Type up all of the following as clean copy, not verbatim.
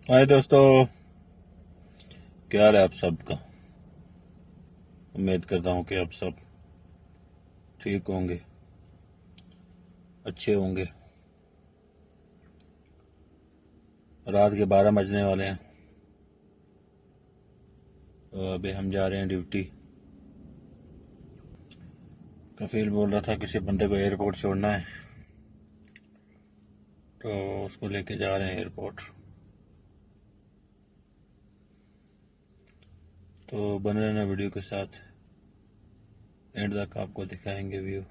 हाय दोस्तों, क्या हाल है आप सबका। उम्मीद करता हूँ कि आप सब ठीक होंगे, अच्छे होंगे। रात के 12 बजने वाले हैं। तो अभी हम जा रहे हैं ड्यूटी। कफील बोल रहा था किसी बंदे को एयरपोर्ट छोड़ना है, तो उसको लेके जा रहे हैं एयरपोर्ट। तो बने रहना वीडियो के साथ, एंड तक आपको दिखाएंगे व्यू।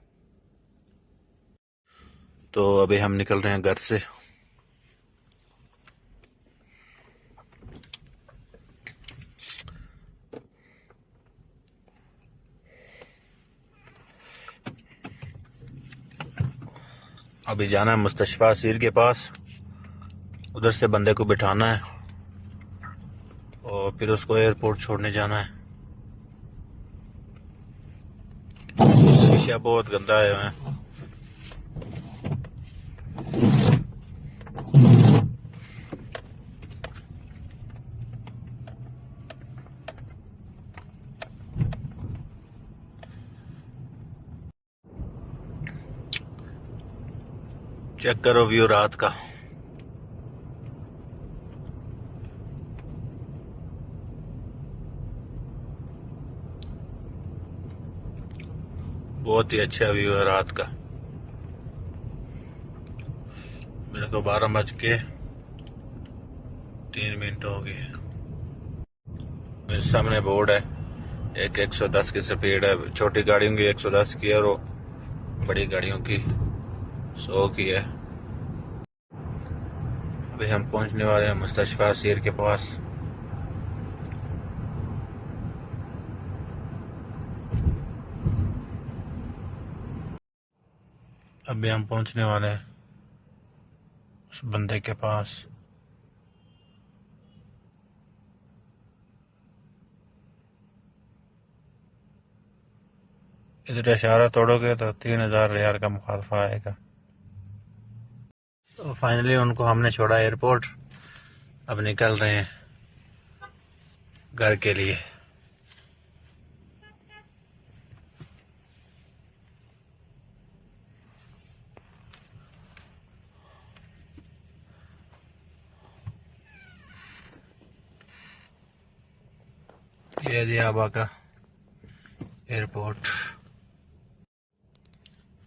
तो अभी हम निकल रहे हैं घर से। अभी जाना है मुस्तशफा सीर के पास, उधर से बंदे को बिठाना है और फिर उसको एयरपोर्ट छोड़ने जाना है। शीशा बहुत गंदा है। चेक करो व्यू रात का। बहुत ही अच्छा व्यू है रात का। मेरे को 12:03 हो गए। मेरे सामने बोर्ड है, एक 110 की स्पीड है। छोटी गाड़ियों की 110 की है और बड़ी गाड़ियों की 100 की है। अभी हम पहुंचने वाले हैं मुस्तशफा सीर के पास। अभी हम पहुंचने वाले हैं उस बंदे के पास। इधर इशारा तोड़ोगे तो 3000 रियाल का मुखालफा आएगा। तो फाइनली उनको हमने छोड़ा एयरपोर्ट। अब निकल रहे हैं घर के लिए। ये जी आबा का एयरपोर्ट,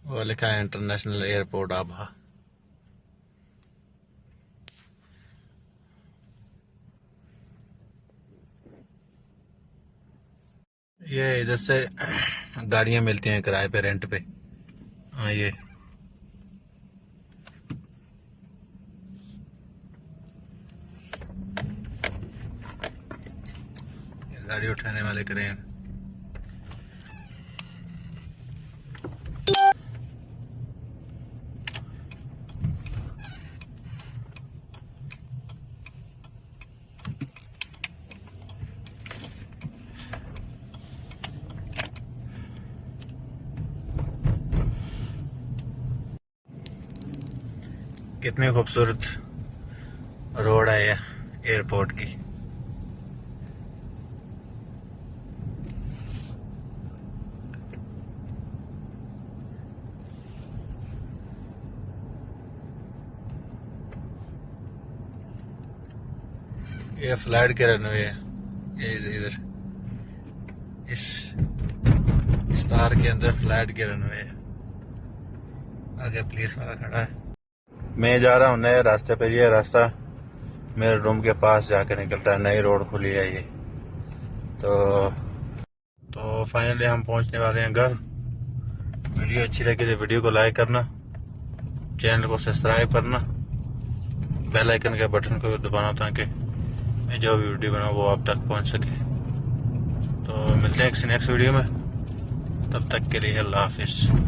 वो लिखा है इंटरनेशनल एयरपोर्ट आबा। ये इधर से गाड़ियां मिलती हैं किराए पे, रेंट पे। हाँ, ये गाड़ी उठाने वाले क्रेन। कितनी खूबसूरत रोड है ये एयरपोर्ट की। ये फ्लाइट के रनवे है। ये इधर इस तार के अंदर फ्लाइट के रनवे है। आगे पुलिस वाला खड़ा है। मैं जा रहा हूँ नए रास्ते पे। ये रास्ता मेरे रूम के पास जाके निकलता है। नई रोड खुली है ये। तो फाइनली हम पहुंचने वाले हैं घर। वीडियो अच्छी लगी तो वीडियो को लाइक करना, चैनल को सब्सक्राइब करना, बेल आइकन के बटन को दबाना ताकि मैं जो भी वीडियो बनाऊँ वो आप तक पहुंच सके। तो मिलते हैं किसी नेक्स्ट वीडियो में, तब तक के लिए अल्लाह हाफिज़।